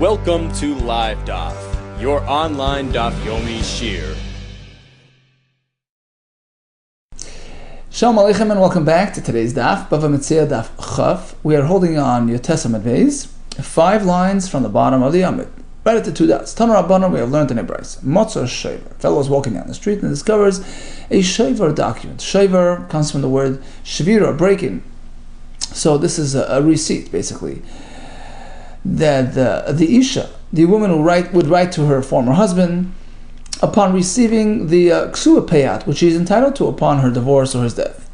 Welcome to Live DAF, your online DAF Yomi Shir. Shalom Aleichem and welcome back to today's DAF, Bava Metzia DAF Chav. We are holding on Yotes Amud Beis, 5 lines from the bottom of the Amud. Right at the 2 dots. Tana Rabbanan, we have learned in a brayso. Motzah Shaver. Fellow is walking down the street and discovers a Shaver document. Shaver comes from the word Shavira, breaking. So this is a receipt, basically, that the Isha, the woman would write to her former husband upon receiving the Ksua Payat, which she's entitled to upon her divorce or his death.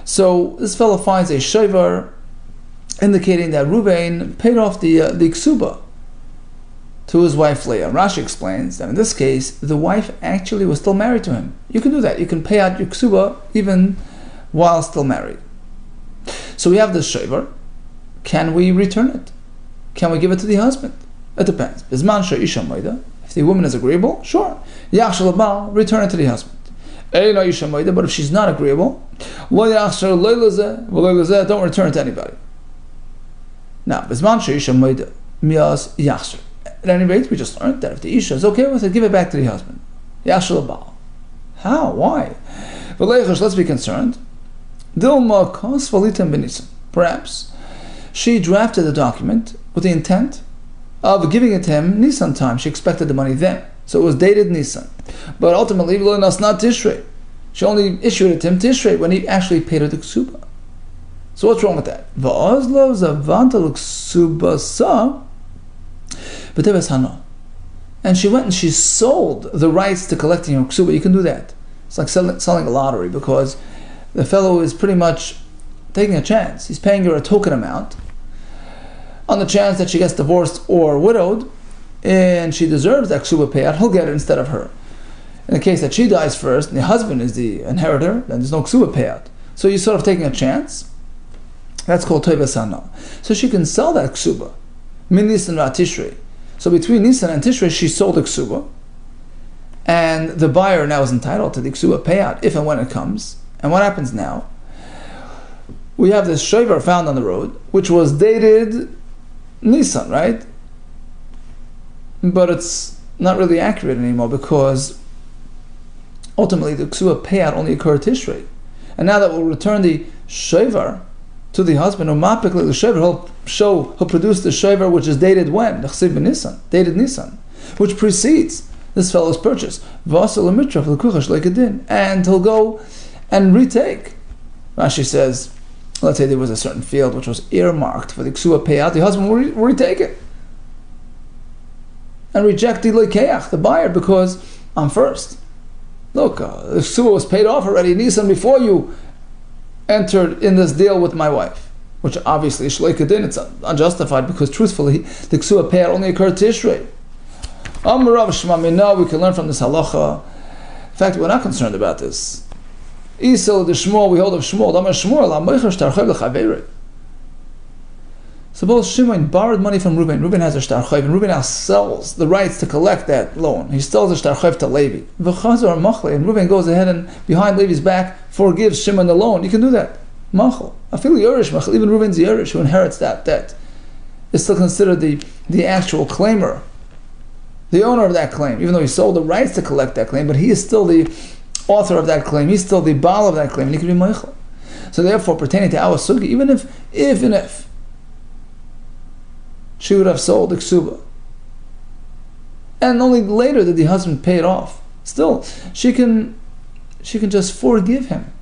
So this fellow finds a Shaver indicating that Reuben paid off the Ksuba to his wife Leah. Rashi explains that in this case, the wife actually was still married to him. You can do that. You can pay out your Ksuba even while still married. So we have this Shaver. Can we return it? Can we give it to the husband? It depends. If the woman is agreeable, sure. Return it to the husband. But if she's not agreeable, don't return it to anybody. Now, at any rate, we just learned that if the Isha is okay with it, give it back to the husband. How? Why? Let's be concerned. Perhaps she drafted the document with the intent of giving it to him Nisan time. She expected the money then. So it was dated Nisan. But ultimately, not Tishrei. She only issued it to him Tishrei when he actually paid her the Ksuba. So what's wrong with that? And she went and she sold the rights to collecting her Ksuba. You can do that. It's like selling a lottery, because the fellow is pretty much taking a chance. He's paying her a token amount on the chance that she gets divorced or widowed, and she deserves that Ksuba payout. He'll get it instead of her. In the case that she dies first and the husband is the inheritor, then there's no Ksuba payout. So you're sort of taking a chance. That's called Toivas Hana. So she can sell that Ksuba. Min Nisan ra Tishrei. So between Nisan and Tishrei, she sold the Ksuba. And the buyer now is entitled to the Ksuba payout if and when it comes. And what happens now? We have this Shaver found on the road, which was dated Nisan, right? But it's not really accurate anymore, because ultimately the Ksuba payout only occurred Tishrei. And now that we'll return the Shaver to the husband, umapikli the Shaver, he'll produce the Shaver which is dated when? Nisan, dated Nisan, which precedes this fellow's purchase. And he'll go and retake. Rashi says, let's say there was a certain field which was earmarked for the Ksua payout, the husband will retake it and reject the lekeach, the buyer, because I'm first. Look, the Ksua was paid off already, Nisan, before you entered in this deal with my wife, which obviously shleikadin, it's unjustified, because truthfully the Ksua payout only occurred Tishrei. No, we can learn from this halacha. In fact, we're not concerned about this. Isel the Shmuel, we hold of Shmuel. Suppose Shimon borrowed money from Reuben. Reuben has a shtar chayv, and Reuben now sells the rights to collect that loan. He sells the shtar chayv to Levi. And Reuben goes ahead and behind Levi's back forgives Shimon the loan. You can do that. Machal. Even Reuben's Yerish, who inherits that debt, is still considered the actual claimer, the owner of that claim, even though he sold the rights to collect that claim, but he is still the author of that claim. He's still the baal of that claim, and he can be meichel. So therefore, pertaining to our sugi, even if she would have sold the ksuba, and only later did the husband pay it off, still she can just forgive him.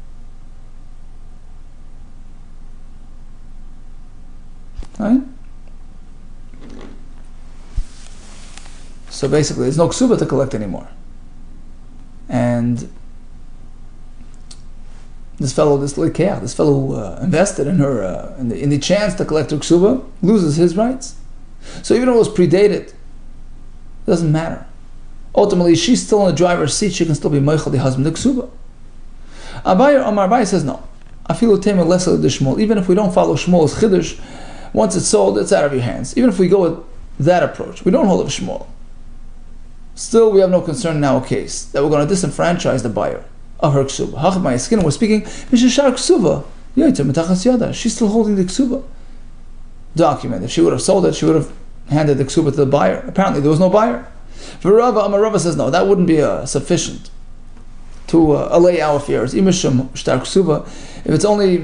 Right? So basically, there's no ksuba to collect anymore, and this fellow who invested in her in the chance to collect her ksuba loses his rights. So even though it was predated, it doesn't matter. Ultimately, she's still in the driver's seat. She can still be meichel the husband the ksuba. Abai says no. Even if we don't follow Shmuel's chiddush, once it's sold, it's out of your hands. Even if we go with that approach, we don't hold of Shmuel. Still, we have no concern in our case that we're going to disenfranchise the buyer of her ksuba. Hachmai skin, we're speaking mishashar ksuba. She's still holding the ksuba document. If she would have sold it, she would have handed the ksuba to the buyer. Apparently there was no buyer. For Rava says no, that wouldn't be sufficient to allay our fears. If it's only,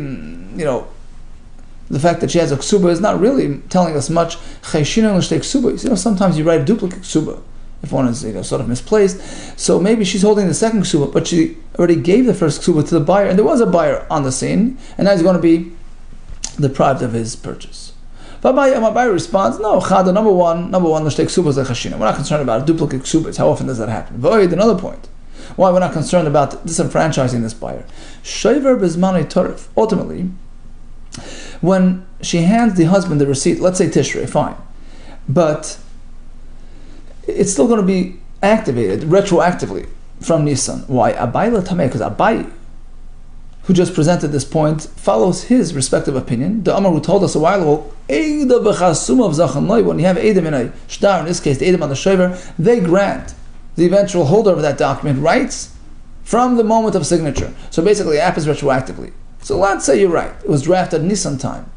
the fact that she has a ksuba is not really telling us much. Sometimes you write a duplicate ksuba if one is sort of misplaced. So maybe she's holding the second ksuba, but she already gave the first ksuba to the buyer, and there was a buyer on the scene, and now he's going to be deprived of his purchase. My buyer responds, no, Chada, number one, l'shtei ksubas lechashina. We're not concerned about duplicate ksubas. How often does that happen? Void, another point. Why we're not concerned about disenfranchising this buyer. Shayver bezmanei torif. Ultimately, when she hands the husband the receipt, let's say Tishrei, fine, but it's still going to be activated retroactively from Nisan. Why? Abai l'tamei, because Abai, who just presented this point, follows his respective opinion. The Amar who told us a while ago, when you have Eidim in a shtar, in this case the Eidim on the Shover, they grant the eventual holder of that document rights from the moment of signature. So basically it happens retroactively. So let's say you're right, it was drafted Nisan time,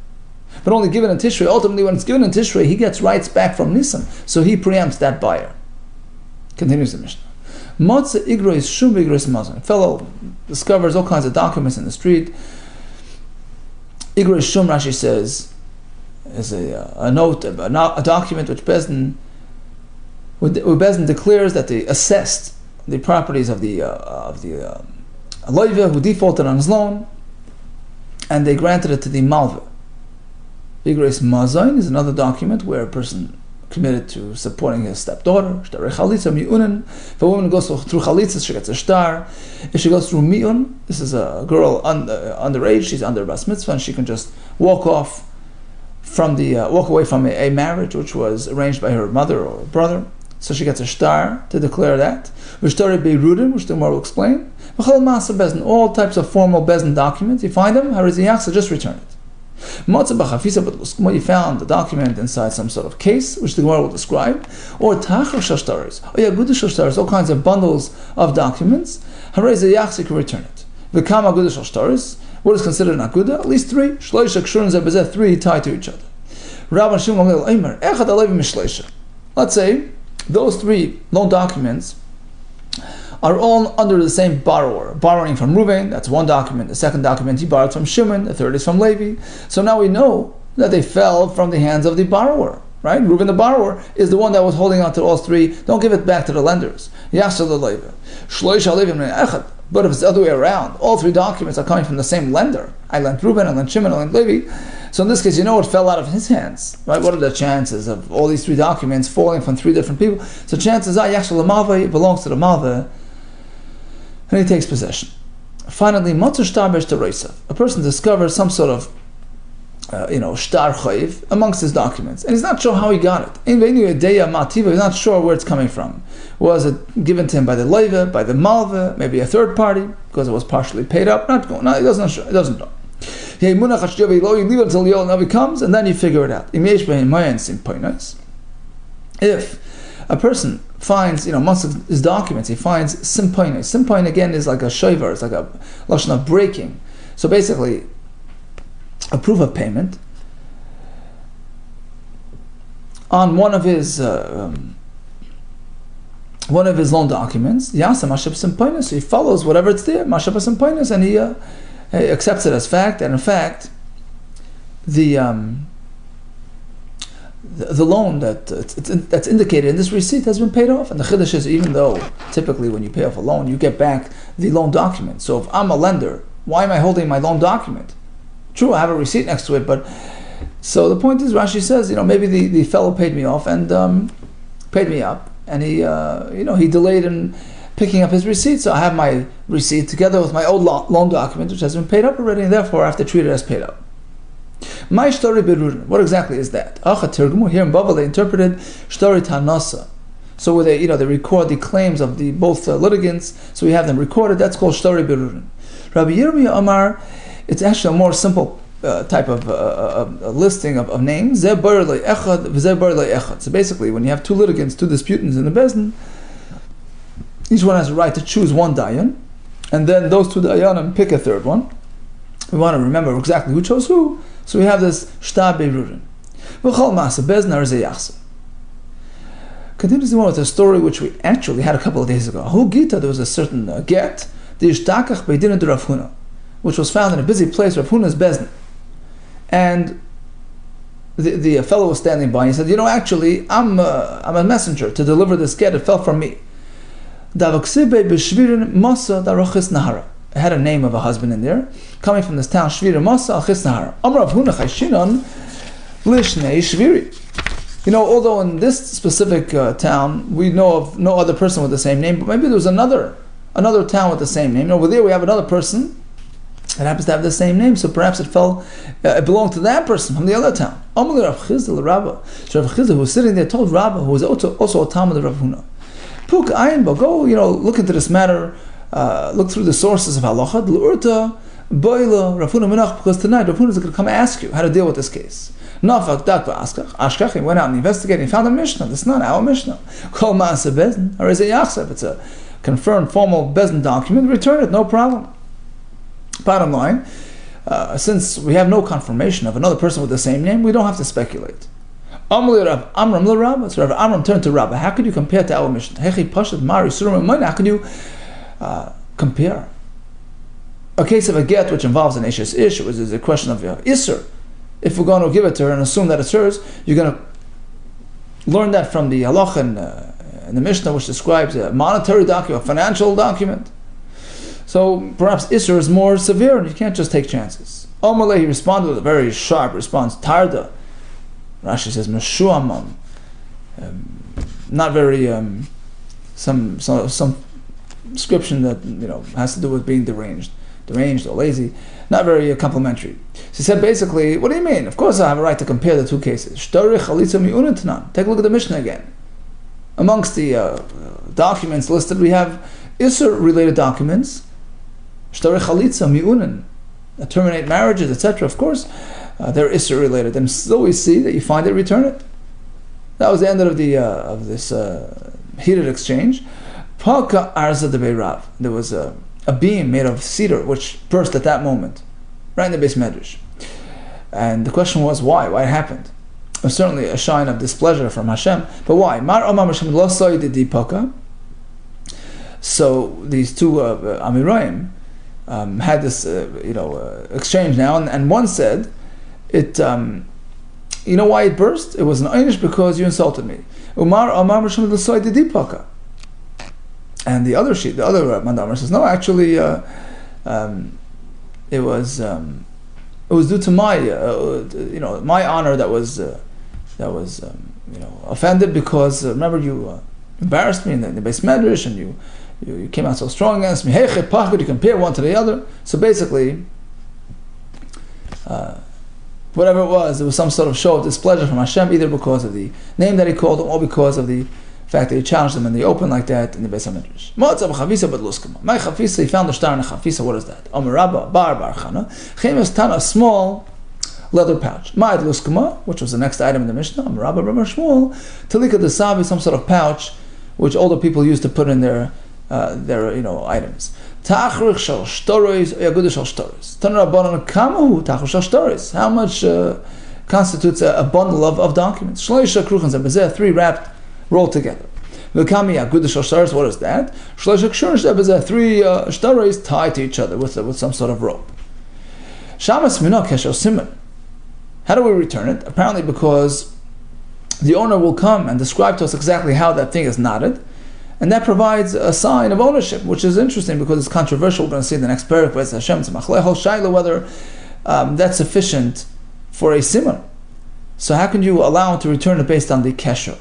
but only given in Tishrei. Ultimately when it's given in Tishrei, he gets rights back from Nisan, so he preempts that buyer. Continues the Mishnah. A fellow discovers all kinds of documents in the street. Igroi Shum, Rashi says, is a note, a document which Bezdin declares that they assessed the properties of the loiva who defaulted on his loan, and they granted it to the malva. Igreis Mazain is another document where a person committed to supporting his stepdaughter. If a woman goes through chalitza, she gets a shtar. If she goes through mi'un, this is a girl underage, she's under bas mitzvah, and she can just walk away from a marriage which was arranged by her mother or brother. So she gets a shtar to declare that. V'shtari beirudim, which the Gemara will explain. V'chol ma'aseh bezdin, all types of formal bezdin documents. You find them, hariziyach, just return it. But you found the document inside some sort of case, which the Gemara will describe, or tachar shashtaris, or yagudah shashtaris, all kinds of bundles of documents. Hariziyach, you can return it. V'kam agudah shashtaris, what is considered an agudah? At least three. Shloisha kshurin zebezeh, three tied to each other. Rabban Shimon Eimer, echad alevi mishleisha. Let's say those three loan documents are all under the same borrower. Borrowing from Reuven, that's one document. The second document he borrowed from Shimon. The third is from Levi. So now we know that they fell from the hands of the borrower, right? Reuven, the borrower, is the one that was holding on to all three. Don't give it back to the lenders. Yashal Levi. Shloisha Levi echad. But if it's the other way around, all three documents are coming from the same lender. I lent Reuven, I lent Shimon, I lent Levi. So in this case, it fell out of his hands, right? What are the chances of all these three documents falling from three different people? So chances are, Yashal Malva, it belongs to the Malva, and he takes possession. Finally, a person discovers some sort of shtar chayiv amongst his documents, and he's not sure how he got it. He's not sure where it's coming from. Was it given to him by the loiva, by the malva, maybe a third party, because it was partially paid up? He doesn't know. You leave it until the now he comes, and then you figure it out. If a person finds, amongst his documents, he finds simpoin. Simpoin again is like a shover, it's like a lashon of breaking. So basically, a proof of payment on one of his loan documents. Yasa mashab simpoinus. So he follows whatever it's there, mashab simpoinus, and he accepts it as fact. And in fact, the loan that's indicated in this receipt has been paid off. And the chiddush is, even though typically when you pay off a loan, you get back the loan document. So if I'm a lender, why am I holding my loan document? True, I have a receipt next to it, but so the point is, Rashi says, maybe the fellow paid me off and paid me up, and he delayed in picking up his receipt. So I have my receipt together with my old loan document, which has been paid up already, and therefore I have to treat it as paid up. My shtori berurin. What exactly is that? Here in Bava they interpreted shtori tanasa. So where they record the claims of the both litigants. So we have them recorded. That's called shtori berurin. Rabbi Yehuda Amar, it's actually a more simple type of a listing of names. So basically, when you have two litigants, two disputants in the bezdin, each one has a right to choose one dayan, and then those two dayanim pick a third one. We want to remember exactly who chose who. So we have this shtar beirurin. V'chol ma'aseh bezdin harizeh yachsa. Continues on with a story which we actually had a couple of days ago. Hu Gita, there was a certain get, the Ishtakach Beidin de Rav Huna, which was found in a busy place, Rav Huna's Bezdin. And the fellow was standing by and he said, actually, I'm a messenger to deliver this get. It fell from me. It had a name of a husband in there, coming from this town, Shvira Masa al Chis Nahara. Amar Rav Huna Chayshinon Lishnei Shviri. Although in this specific town, we know of no other person with the same name, but maybe there's another town with the same name. Over there we have another person that happens to have the same name, so perhaps it belonged to that person from the other town. Amalei Rav Chizda l'Rabba. So Rav Chizda, who was sitting there, told Rabba, who was also a Talmud of Rav Huna, Puk Ayin Ba, go, look into this matter, look through the sources of halacha, l'urta, boila, Rav Huna Menach, because tonight Rav Huna is going to come ask you how to deal with this case. Nafak dak v'askach, he went out and investigated, he found a Mishnah. This is not our Mishnah. Kol ma'aseh bezdin, or is it yachsev? It's a confirmed formal bezdin document, return it, no problem. Bottom line, since we have no confirmation of another person with the same name, we don't have to speculate. Amli Rav Amram l'Rabba. So Rav Amram turned to Rabba. How could you compare to our Mishnah? Hechi pashat mari surim amayna. How can you compare a case of a get which involves an ishes ish? It was a question of isser. If we're going to give it to her and assume that it's hers, you're going to learn that from the halacha in the Mishnah, which describes a monetary document, a financial document. So perhaps isser is more severe, and you can't just take chances. Omalei, he responded with a very sharp response. Tarda. Rashi says meshuamam. Not very some description that has to do with being deranged or lazy. Not very complimentary. She said basically, what do you mean? Of course I have a right to compare the two cases. Take a look at the Mishnah again. Amongst the documents listed, we have Isser related documents. Shtarei chalitza mi'unin, terminate marriages, etc. Of course, they're Isser related. And still we see that you find it, return it. That was the end of this heated exchange. Palka arza de beirav. There was a beam made of cedar which burst at that moment, right in the Beis Medrash. And the question was why? Why it happened? It was certainly a sign of displeasure from Hashem, but why? Mar Omar Hashem lo soydi dipaka. So these two Amirayim had this exchange now, and one said, "It, you know why it burst? It was an einish because you insulted me." Umar Omar Hashem lo soydi dipaka. And the other Mandamar says, no, actually, it was due to my my honor that was offended because remember you embarrassed me in the Beis Medrash and you came out so strong against me. Hey, you compare one to the other. So basically, whatever it was some sort of show of displeasure from Hashem, either because of the name that he called him or because of the fact that he challenged them in the open like that in the Beis Medrash. My chafisa, he found the star in a chafisa. What is that? Omerabba bar chana. Chemes tan, a small leather pouch. Ma'ad luskama, which was the next item in the Mishnah. Omerabba bar shmuel. Talika desavi, some sort of pouch which older people used to put in their items. Ta'achrich shel shtoros, yagudah shel shtoros. Tan rabbanon kamahu ta'achrich shel shtoros. How much constitutes a bundle of documents? Shloisha kruchans abezeh, 3 wrapped, rolled together. V'kami yagudah shel shtoros. What is that? Shloisha kshurish abezeh, 3 shtoros tied to each other with some sort of rope. Shamas minok kesher siman. How do we return it? Apparently because the owner will come and describe to us exactly how that thing is knotted, and that provides a sign of ownership, which is interesting because it's controversial. We're going to see in the next paragraph whether that's sufficient for a simon. So how can you allow him to return it based on the kesher?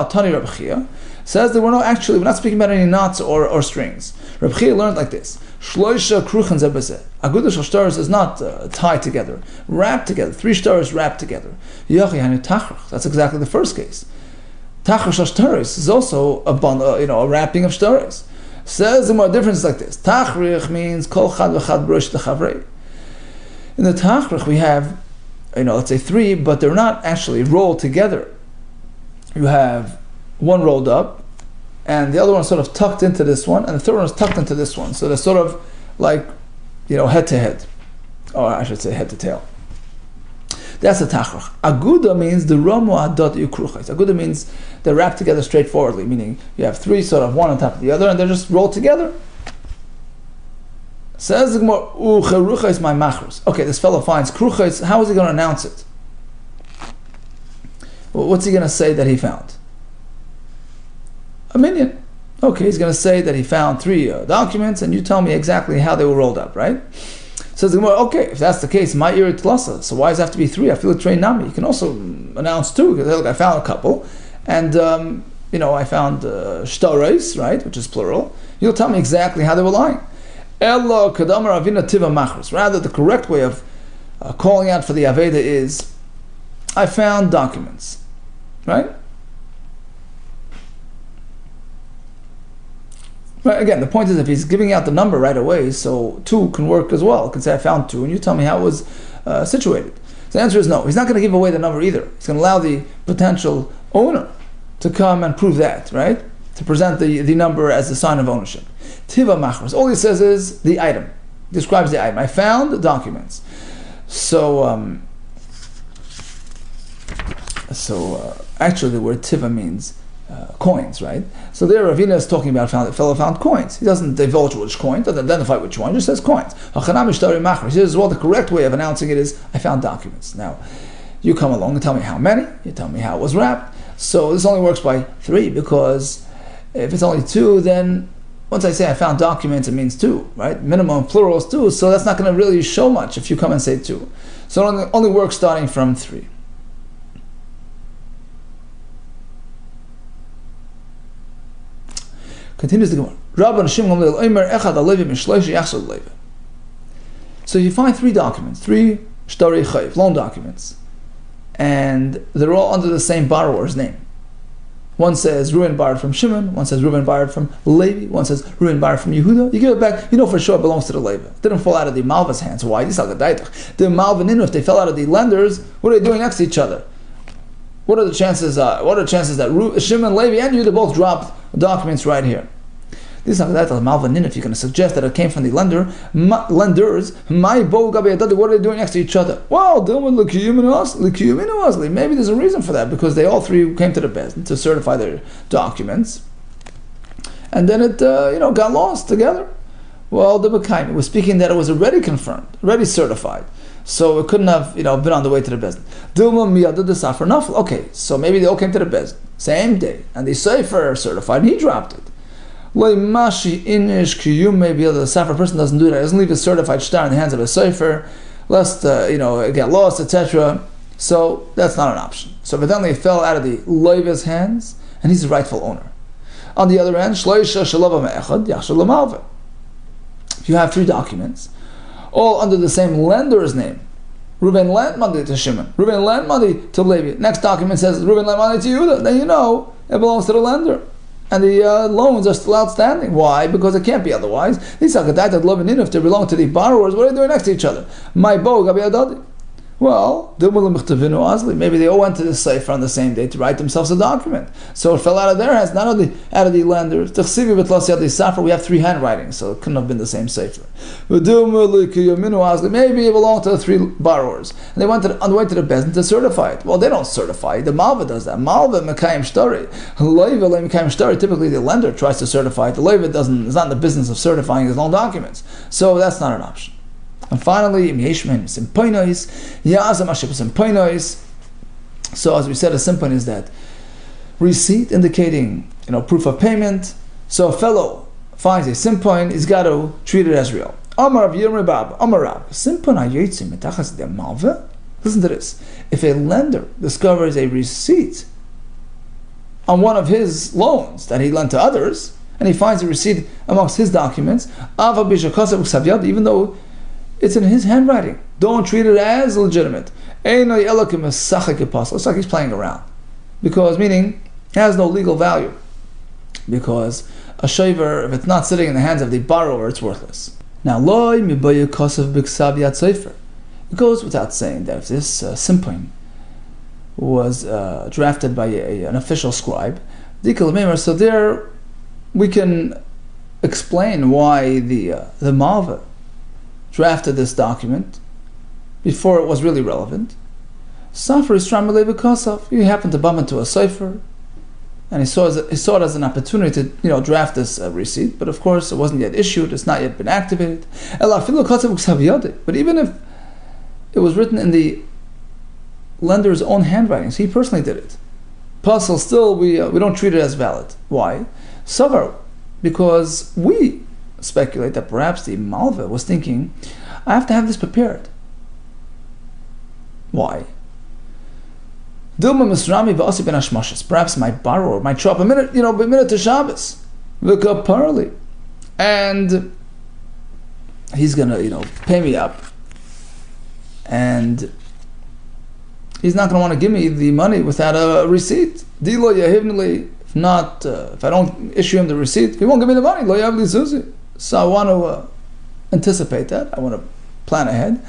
Tani Rabbi Chia says that we're not speaking about any knots or strings. Rabbi Chia learned like this: Shloisha kruchen zebezeh. Agudah shel shtaros is not tied together, wrapped together. 3 shtaros wrapped together. Yachi hanu tachrach. That's exactly the first case. Tachrach shel shtaros is also a bundle, a wrapping of shtaros. Says the more difference is like this: Tachrich means kol chad v'chad b'rosh t'chavrei. In the tachrich we have, let's say 3, but they're not actually rolled together. You have one rolled up, and the other one sort of tucked into this one, and the third one is tucked into this one. So they're sort of like, head to head, or I should say head to tail. That's the tachrach. Aguda means the romo adot yukruchais. Aguda means they're wrapped together straightforwardly, meaning you have three sort of one on top of the other, and they're just rolled together. Says the Gemara, ucheruchais my machrus. Okay, this fellow finds kruchais. How is he going to announce it? Well, what's he going to say that he found? A minion. Okay, he's going to say that he found three documents, and you tell me exactly how they were rolled up, right? Says the Gemara, okay, if that's the case, my irit tlasa. So why does it have to be three? I feel a train nami. You can also announce two. Because look, I found a couple, and I found shtarais, right, which is plural. You'll tell me exactly how they were lying. Elo kadamar avina tiva machros. Rather, the correct way of calling out for the aveda is, I found documents, right? Right, again, the point is if he's giving out the number right away, so two can work as well. He can say, I found two, and you tell me how it was situated. So the answer is no. He's not going to give away the number either. He's going to allow the potential owner to come and prove that, right? To present the number as a sign of ownership. Tiva machros. All he says is the item. Describes the item. I found documents. So actually the word tiva means coins, right? So there Ravina is talking about the fellow found coins. He doesn't divulge which coin, doesn't identify which one, just says coins. He says, well, the correct way of announcing it is, I found documents. Now, you come along and tell me how many, you tell me how it was wrapped. So this only works by three, because if it's only two, then once I say I found documents, it means two, right? Minimum plural is two, so that's not going to really show much if you come and say two. So it only works starting from three. Continues the Gemara. So you find three documents, three shtarei chayiv, loan documents, and they're all under the same borrower's name. One says Reuben borrowed from Shimon, one says Reuben borrowed from Levi, one says Reuben borrowed from Yehuda. You give it back, you know for sure it belongs to the Levi. It didn't fall out of the Malva's hands. Why? The Malvaninu, if they fell out of the lenders, what are they doing next to each other? What are the chances that Shimon, Levi, and Yehuda both dropped documents right here? This is that Malvanin. If you're going to suggest that it came from the lenders, what are they doing next to each other? Well, maybe there's a reason for that, because they all three came to the Bezdin to certify their documents, and then it got lost together. Well, the Bekaim was speaking that it was already confirmed, already certified, so it couldn't have been on the way to the Bezdin. Okay, so maybe they all came to the Bezdin same day, and the Sefer certified, and he dropped it. Maybe the Sefer person doesn't do that. He doesn't leave a certified star in the hands of a Sefer, lest it get lost, etc. So that's not an option. So evidently it fell out of the Levi's hands, and he's the rightful owner. On the other hand, if you have three documents, all under the same lender's name, Reuben lent money to Shimon, Reuben lent money to Levi. Next document says Reuben lent money to Yehuda. Then you know it belongs to the lender. And the loans are still outstanding. Why? Because it can't be otherwise. If they belong to the borrowers, what are they doing next to each other? Well, maybe they all went to the Sefer on the same day to write themselves a document. So it fell out of their hands, not out of the lenders. We have three handwritings, so it couldn't have been the same Sefer. Maybe it belonged to the three borrowers. And they went on the way to the Bezdin to certify it. Well, they don't certify it. The Malva does that. Malva Mekayim Shtari. Typically the lender tries to certify it. The Levi is not in the business of certifying his loan documents. So that's not an option. And finally, so as we said, a simpan is that receipt indicating proof of payment. So a fellow finds a simpan, he's got to treat it as real. Listen to this. If a lender discovers a receipt on one of his loans that he lent to others, and he finds a receipt amongst his documents, even though it's in his handwriting, don't treat it as legitimate. It's like he's playing around, because meaning it has no legal value, because a shaver, if it's not sitting in the hands of the borrower, it's worthless. Now, it goes without saying that if this simpan was drafted by an official scribe, so there we can explain why the Malva drafted this document before it was really relevant. Safar Isram Levi Kosov. He happened to bump into a cipher, and he saw it as an opportunity to draft this receipt. But of course, it wasn't yet issued. It's not yet been activated. But even if it was written in the lender's own handwriting, so he personally did it, Puzzle still we don't treat it as valid. Why? Savar, because we speculate that perhaps the Malva was thinking, I have to have this prepared. Why? Perhaps my borrower might show up a minute to Shabbos, and he's gonna pay me up, and he's not gonna want to give me the money without a receipt. If not, if I don't issue him the receipt, he won't give me the money. So I want to anticipate that. I want to plan ahead.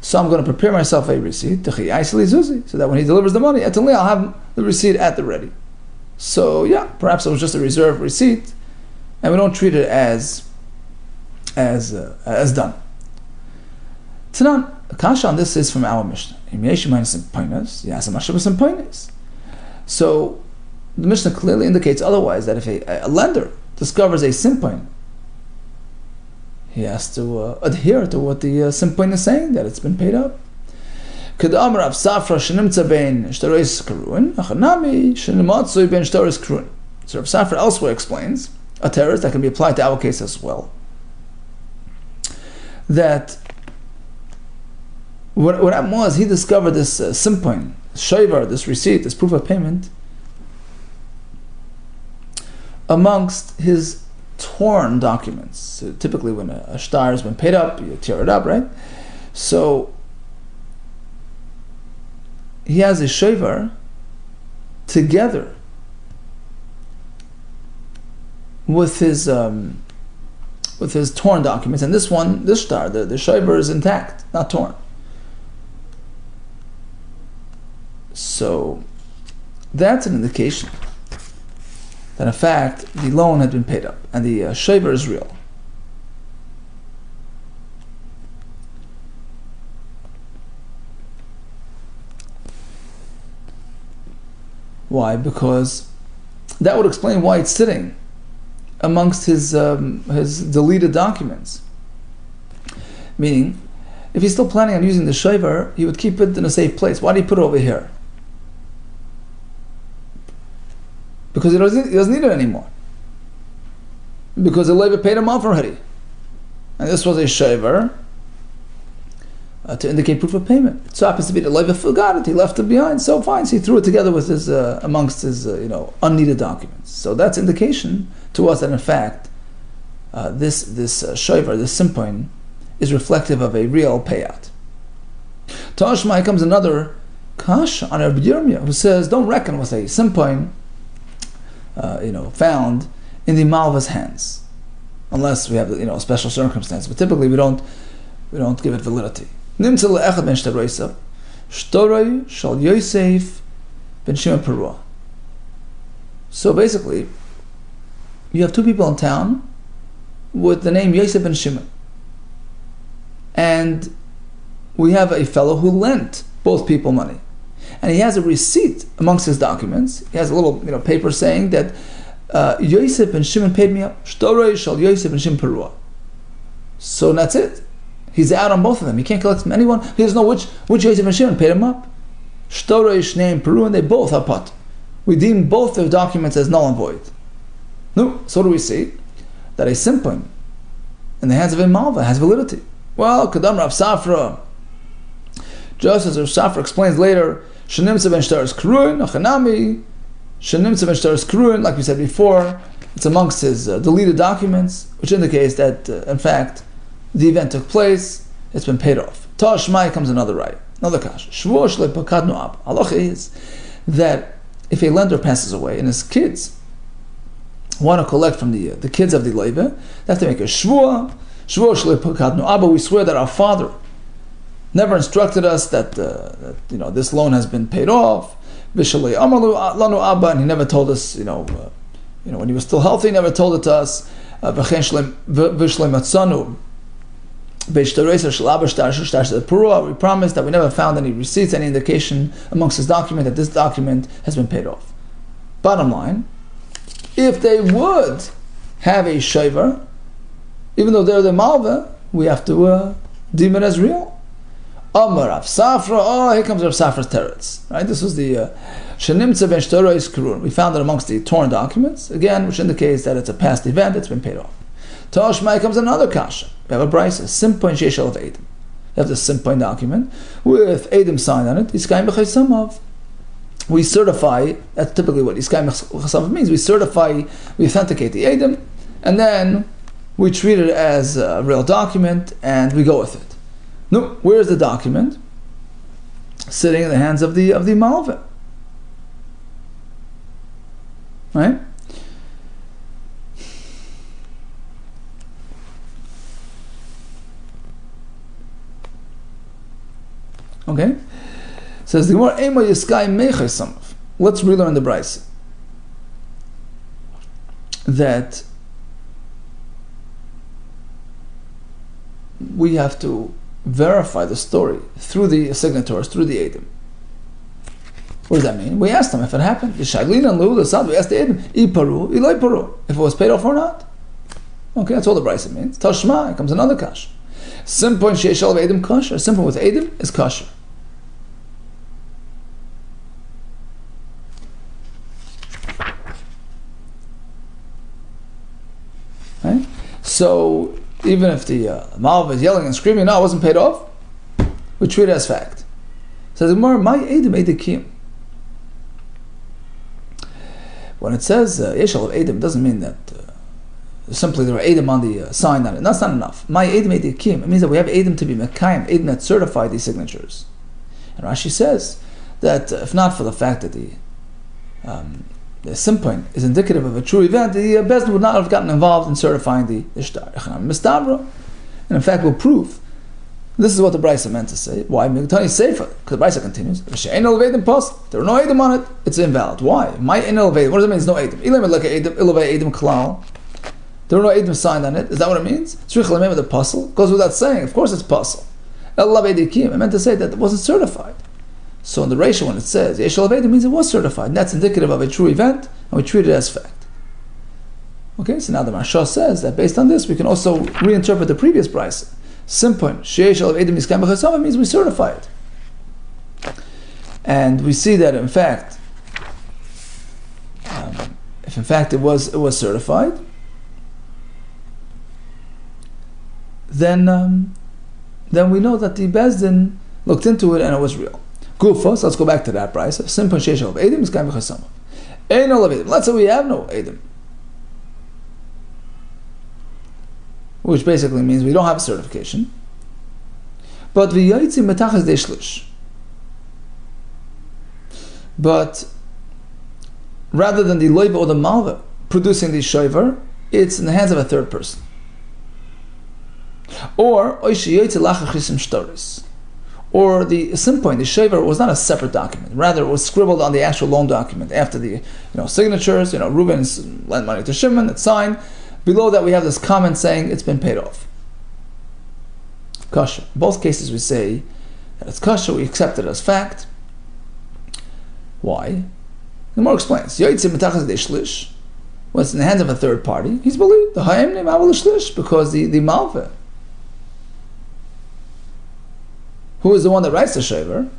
So I'm going to prepare myself a receipt, so that when he delivers the money, I'll have the receipt at the ready. So yeah, perhaps it was just a reserve receipt, and we don't treat it as done. Tanan, the kasha on this is from our Mishnah. So the Mishnah clearly indicates otherwise, that if a lender discovers a simpoin, he has to adhere to what the simpoin is saying, that it's been paid up. So Rav Safra elsewhere explains a terrorist that can be applied to our case as well, that what happened was he discovered this simpoin, shayvar, this receipt, this proof of payment, amongst his torn documents. So typically when a shtar has been paid up, you tear it up, right? So he has a shayvar together with his torn documents, and this shtar, the shayvar is intact, not torn. So that's an indication that in fact the loan had been paid up and the shayvar is real. Why? Because that would explain why it's sitting amongst his deleted documents. Meaning, if he's still planning on using the shayvar, he would keep it in a safe place. Why do you put it over here? Because he doesn't need it anymore. Because the labor paid him off already. And this was a shayvar to indicate proof of payment. It so happens to be the labor forgot it, he left it behind, so fine. So he threw it together with his amongst his unneeded documents. So that's indication to us that in fact this shayvar, this simpoin, is reflective of a real payout. Tashmai comes another kash on Rabbi Yirmiyah, who says don't reckon with a simpoin found in the malva's hands, unless we have a special circumstance. But typically we don't give it validity. Nimtzal echad ben shtaroisa, shtoroi shal Yosef ben Shimon Perua. So basically, you have two people in town with the name Yosef ben Shimon, and we have a fellow who lent both people money, and he has a receipt amongst his documents. He has a little paper saying that Yosef ben Shimon paid me up. Shtoroi shal Yosef ben Shimon Perua. So that's it. He's out on both of them. He can't collect from anyone. He doesn't know which Yosef ben Shimon paid him up. Shtoroi shnei Perua, and they both are pot. We deem both their documents as null and void. No. So what do we see? That a simpoin in the hands of a malva has validity. Well, Kadam Rav Safra, just as Rav Safra explains later, Shenimtza ben Shtaris Kruin, Achanami, Shenimtza ben Shtaris Kruin, like we said before, it's amongst his deleted documents, which indicates that, in fact, the event took place, it's been paid off. Tashmai comes another right, another kash. Shvuah shle pakadnu ab. Halacha is that if a lender passes away and his kids want to collect from the kids of the leiva, they have to make a shvuah. Shvuah shle pakadnu ab. We swear that our father never instructed us that this loan has been paid off. Vishalei amalu lanu abba, and he never told us, when he was still healthy, he never told it to us. V'shlei matzanu We promised that we never found any receipts, any indication amongst his document that this document has been paid off. Bottom line, if they would have a shaver, even though they're the malva, we have to deem it as real. Amar Rav Safra, oh, here comes Rav Safra's teretz. Right? This was the Shenimtza ben Shtoros Kurun. We found it amongst the torn documents, again, which indicates that it's a past event, it's been paid off. Thu May comes another kasha. We have a brisa, simpoin sheishal of Edom. You have the simpoin document with Edom signed on it. Iskay b'chaysamav. We certify. That's typically what Iskay b'chaysamav means. We certify, we authenticate the Edom, and then we treat it as a real document, and we go with it. No, where's the document? Sitting in the hands of the malva. Right? Okay, says the Gemara, Ema Yiskai Mechai Samav. Let's relearn the brisa that we have to verify the story through the signatories, through the Edom. What does that mean? We asked them if it happened. We asked the Edom, Iparu, Iloi Paru, if it was paid off or not. Okay, that's all the brisa means. Tashma, comes another kash. Simple in Sheishal of Edom kosher. Simple with Edom is kosher. Right? So even if the malva is yelling and screaming, no, it wasn't paid off, we treat it as fact. So the Gemara, my Edom Edekim. When it says Yeshal of Edom, it doesn't mean that simply there are Edom on the sign on it. That's not enough. My Edom Edekim. It means that we have Edom to be Mekayim, Edom that certify these signatures. And Rashi says that if not for the fact that the simpoin is indicative of a true event, the Bezdin would not have gotten involved in certifying the shtar. Mistabra. And in fact, we'll prove. This is what the brisa meant to say. Why? Because the brisa continues. There are no Edom on it. It's invalid. Why? My innovated. What does it mean? There's no Edom. There are no Edom signed on it. Is that what it means? The puzzle goes without saying. Of course, it's puzzle. I meant to say that it wasn't certified. So in the ratio, when it says Yeshal of Edom, means it was certified. And that's indicative of a true event, and we treat it as fact. Okay, so now the Marsha says that based on this, we can also reinterpret the previous brisa. Simple, Yeshal of Edom Iskam b'chasava means we certify it. And we see that in fact, if in fact it was certified, then we know that the Bezdin looked into it and it was real. Gufa, so let's go back to that brisa. Simple Sheshel of Edom is kind of chasama. Ein ol Edom. Let's say we have no Edom, which basically means we don't have a certification. But v'yayitzi metachas de shlish. But rather than the loiva or the malva producing the shover, it's in the hands of a third person. Or or the simpoint, the shaver, was not a separate document. Rather, it was scribbled on the actual loan document after the signatures. Reuben's lent money to Shimon. It's signed. Below that, we have this comment saying it's been paid off. Kasha. In both cases, we say that it's kasha. We accept it as fact. Why? The more explains. When it's in the hands of a third party, he's believed the hayim name shlish because the malva, who is the one that writes the shaver,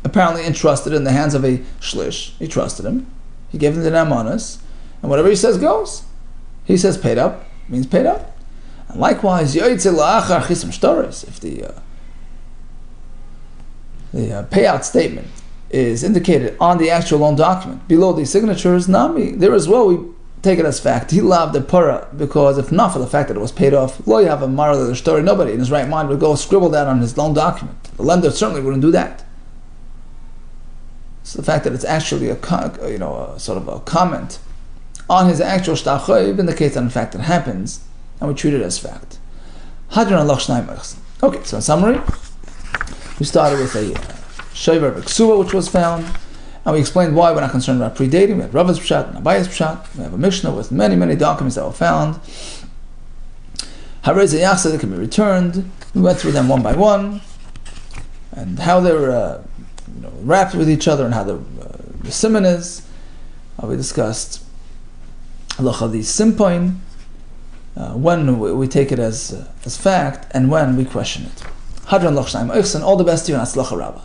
apparently entrusted in the hands of a shlish. He trusted him. He gave him the namanas, and whatever he says goes. He says paid up means paid up. And likewise, if the payout statement is indicated on the actual loan document below the signatures, nami, there as well we take it as fact. He loved the para because if not for the fact that it was paid off, lo you have a moral of the story. Nobody in his right mind would go scribble that on his loan document. The lender certainly wouldn't do that. So the fact that it's actually a sort of a comment on his actual shtachoy indicates that in fact it happens, and we treat it as fact. Okay, so in summary, we started with a shaver of Ksuva which was found, and we explained why we're not concerned about predating. We had Rava's Pshat and Abaya's Pshat. We have a Mishnah with many, many documents that were found. Hareze Yachsa, they can be returned. We went through them one by one, and how they're wrapped with each other, and how the simon is. We discussed halacha the simpoin, when we take it as fact, and when we question it. Hadran Loch Shnayim Oichsen, all the best to you, and Atzlacha Rabbah.